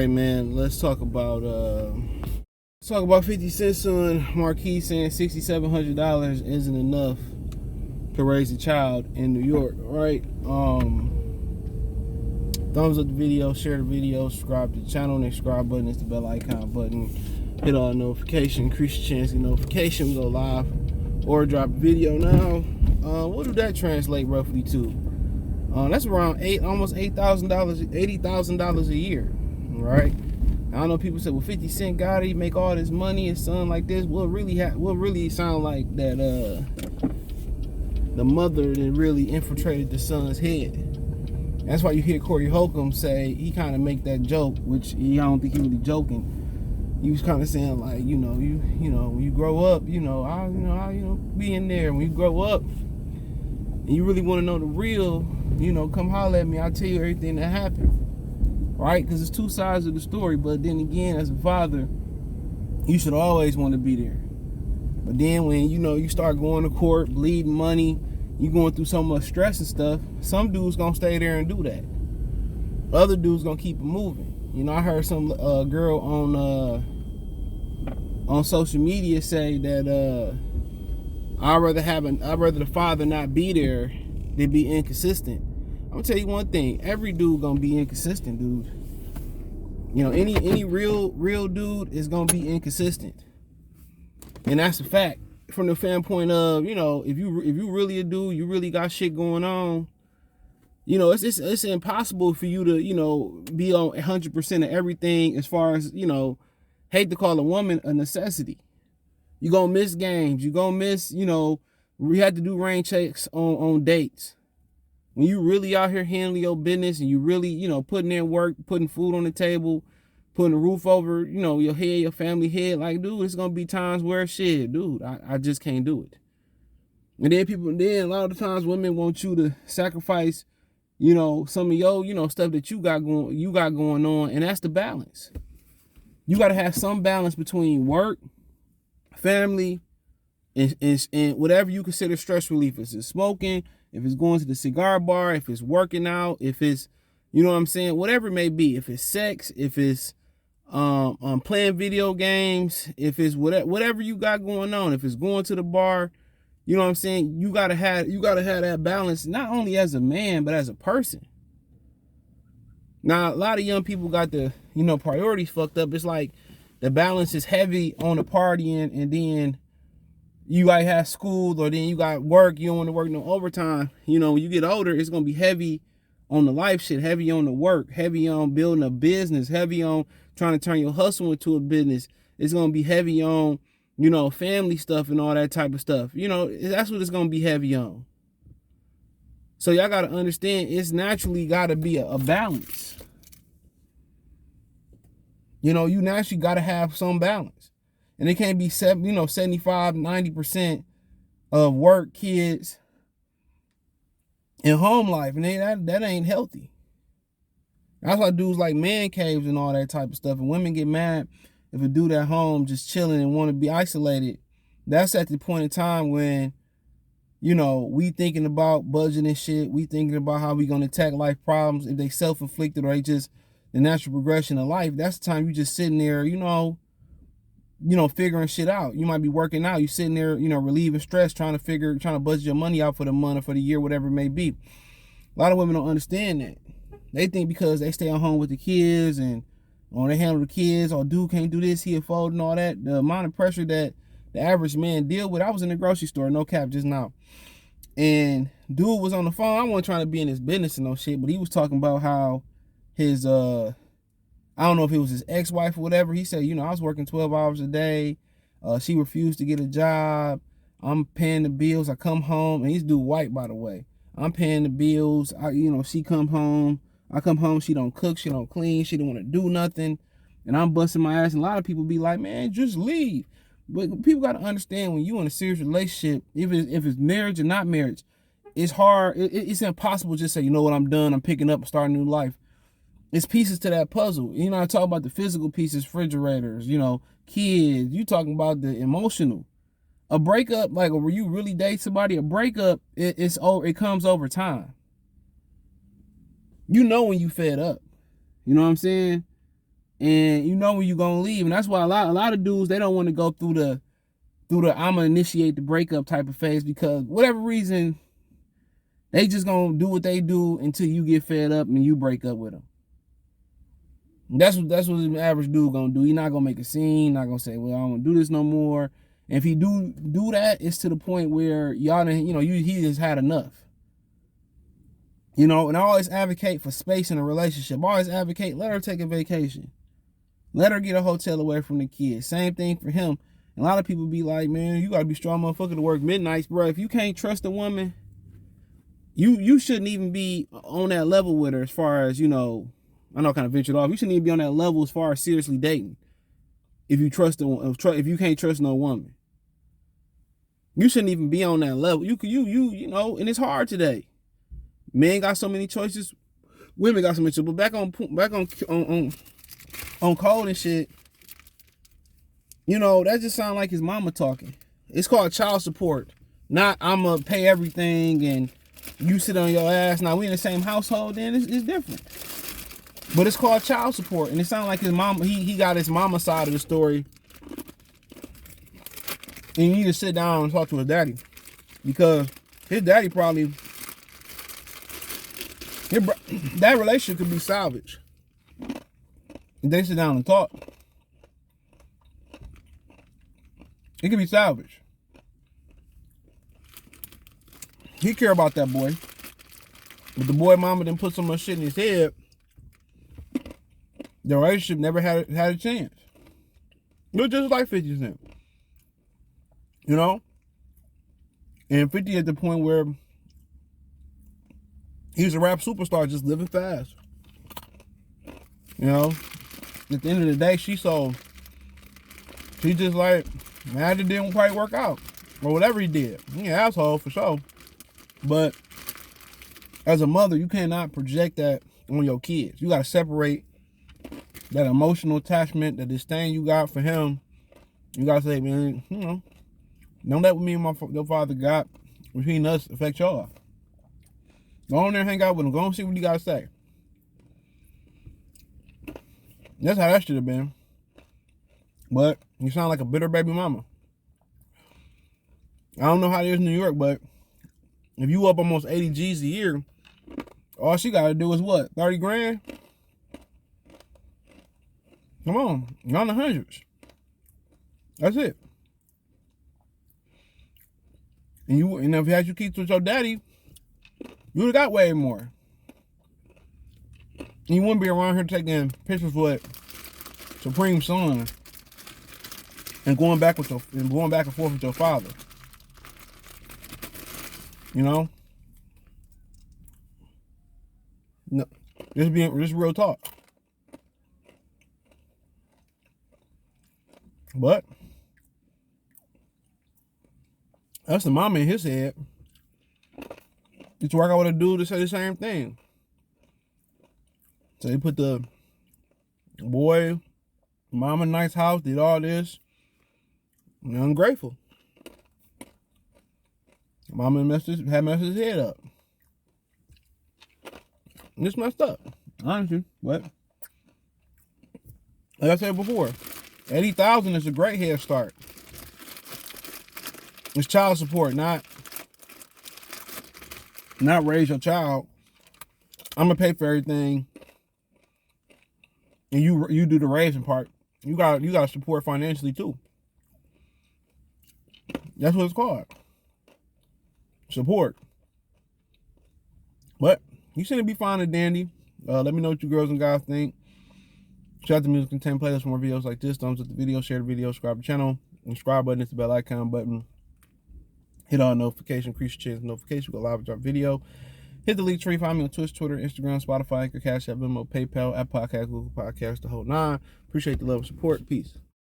right, man. Let's talk about 50 Cent son Marquis saying $6,700 isn't enough to raise a child in New York. Right? Thumbs up the video, share the video, subscribe to the channel. Next subscribe button is the bell icon button. Hit all notification, increase your chance to get notification. Go live or drop a video now. What do that translate roughly to? That's around almost $8,000, $80,000 a year, right? I know people say, well, 50 Cent got it, he make all this money, his son like this. What really sound like that the mother that really infiltrated the son's head. That's why you hear Corey Holcomb say, he kind of make that joke, which I don't think he really joking. He was kind of saying like, you know, when you grow up, I'll be in there. When you grow up and you really want to know the real, come holler at me. I'll tell you everything that happened, right? Because it's two sides of the story. But then again, as a father, you should always want to be there. But then when, you start going to court, bleeding money, you going through so much stress and stuff, some dudes going to stay there and do that. Other dudes going to keep it moving. I heard some girl on social media say that I'd rather the father not be there than be inconsistent. I'm gonna tell you one thing: every dude gonna be inconsistent, dude. Any real dude is gonna be inconsistent, and that's a fact. From the standpoint of if you really a dude, you really got shit going on. It's impossible for you to be on 100% of everything. As far as hate to call a woman a necessity. You gonna miss games. You gonna miss. We had to do rain checks on dates. When you really out here handling your business and you really putting in work, putting food on the table, putting a roof over your head, your family head, like dude, it's gonna be times where shit, dude, I just can't do it. And then a lot of the times women want you to sacrifice some of your, stuff that you got going on, and that's the balance. You got to have some balance between work, family, and whatever you consider stress relief. If it's smoking, if it's going to the cigar bar, if it's working out, if it's, whatever it may be. If it's sex, if it's playing video games, if it's whatever you got going on, if it's going to the bar. You gotta have that balance, not only as a man, but as a person. Now, a lot of young people got the, priorities fucked up. It's like the balance is heavy on the partying, and then you might have school, or then you got work. You don't want to work no overtime. When you get older, it's going to be heavy on the life shit, heavy on the work, heavy on building a business, heavy on trying to turn your hustle into a business. It's going to be heavy on family stuff and all that type of stuff. That's what it's going to be heavy on. So y'all got to understand, it's naturally got to be a balance. You naturally got to have some balance. And it can't be 75, 90% of work, kids, and home life. And that ain't healthy. That's why dudes like man caves and all that type of stuff. And women get mad if a dude at home just chilling and want to be isolated. That's at the point in time when, we thinking about budgeting and shit. We thinking about how we going to attack life problems, if they self-inflicted or they just the natural progression of life. That's the time you just sitting there, figuring shit out. You might be working out. You sitting there, relieving stress, trying to budget your money out for the month or for the year, whatever it may be. A lot of women don't understand that. They think because they stay at home with the kids and or they handle the kids, or dude can't do this, he afford and all that. The amount of pressure that the average man deal with. I was in the grocery store, no cap, just now. And dude was on the phone. I wasn't trying to be in his business and no shit, but he was talking about how his, I don't know if it was his ex-wife or whatever. He said, I was working 12 hours a day. She refused to get a job. I'm paying the bills. I come home, and he's dude white, by the way. I'm paying the bills. She come home. I come home, she don't cook, she don't clean, she don't want to do nothing, and I'm busting my ass. And a lot of people be like, man, just leave. But people got to understand, when you in a serious relationship, if it's marriage or not marriage, it's hard. It's impossible to just say, you know what, I'm done, I'm picking up and starting a new life. It's pieces to that puzzle. I talk about the physical pieces, refrigerators, kids. You talking about the emotional. A breakup, like where you really date somebody, a breakup, it comes over time. When you fed up. You know what I'm saying? and you know when you gonna leave. And that's why a lot of dudes, they don't want to go through the I'm gonna initiate the breakup type of phase, because whatever reason, they just gonna do what they do until you get fed up and you break up with them. That's what an average dude gonna do. He not gonna make a scene, not gonna say, well, I don't wanna do this no more. And if he do that, it's to the point where y'all, he just had enough. And I always advocate for space in a relationship. I always advocate, let her take a vacation. Let her get a hotel away from the kids. Same thing for him. And a lot of people be like, man, you gotta be strong motherfucker to work midnights, bro. If you can't trust a woman, you shouldn't even be on that level with her as far as, I know I kind of ventured off. You shouldn't even be on that level as far as seriously dating. If you can't trust no woman. You shouldn't even be on that level. And it's hard today. Men got so many choices, women got so many choices. But back on code and shit, that just sounds like his mama talking. It's called child support. Not I'm gonna pay everything and you sit on your ass. Now we in the same household, then it's different. But it's called child support, and it sounds like his mama. He got his mama side of the story, and you need to sit down and talk to his daddy, because his daddy probably that relationship could be salvaged if they sit down and talk. It could be salvaged. He care about that boy, but the boy mama didn't put so much shit in his head. The relationship never had a chance. It was just like 50 Cent. And 50 at the point where he was a rap superstar, just living fast. At the end of the day, she just like, mad it didn't quite work out. Or whatever he did. He an asshole for sure. But as a mother, you cannot project that on your kids. You got to separate that emotional attachment, that disdain you got for him. You got to say, man, don't let me and your father got between us affect y'all. Go on there and hang out with him. Go and see what you got to say. That's how that should have been. But you sound like a bitter baby mama. I don't know how it is in New York, but if you up almost 80 G's a year, all she got to do is what? 30 grand? Come on. You're on the hundreds. That's it. And if you had your kids with your daddy, you would have got way more. And you wouldn't be around here taking pictures with Supreme Son and going back and forth with your father. No, this real talk. But that's the mama in his head. It's work out with a dude to say the same thing. So he put the boy, mama, nice house, did all this. And ungrateful. Mama had messed his head up. And it's messed up, honestly. But like I said before, $80,000 is a great head start. It's child support, not raise your child. I'm gonna pay for everything, and you do the raising part. You got support financially too. That's what it's called. Support. But you shouldn't be fine and dandy. Let me know what you girls and guys think. Shout out to Music Content Playlist for more videos like this. Thumbs up the video, share the video, subscribe to the channel. And subscribe button is the bell icon button. Hit all notifications, increase your chance of notification. We'll live drop video. Hit the link tree. Find me on Twitch, Twitter, Instagram, Spotify, Anchor, Cash App, Venmo, PayPal, Apple Podcasts, Google Podcasts, the whole nine. Appreciate the love and support. Peace.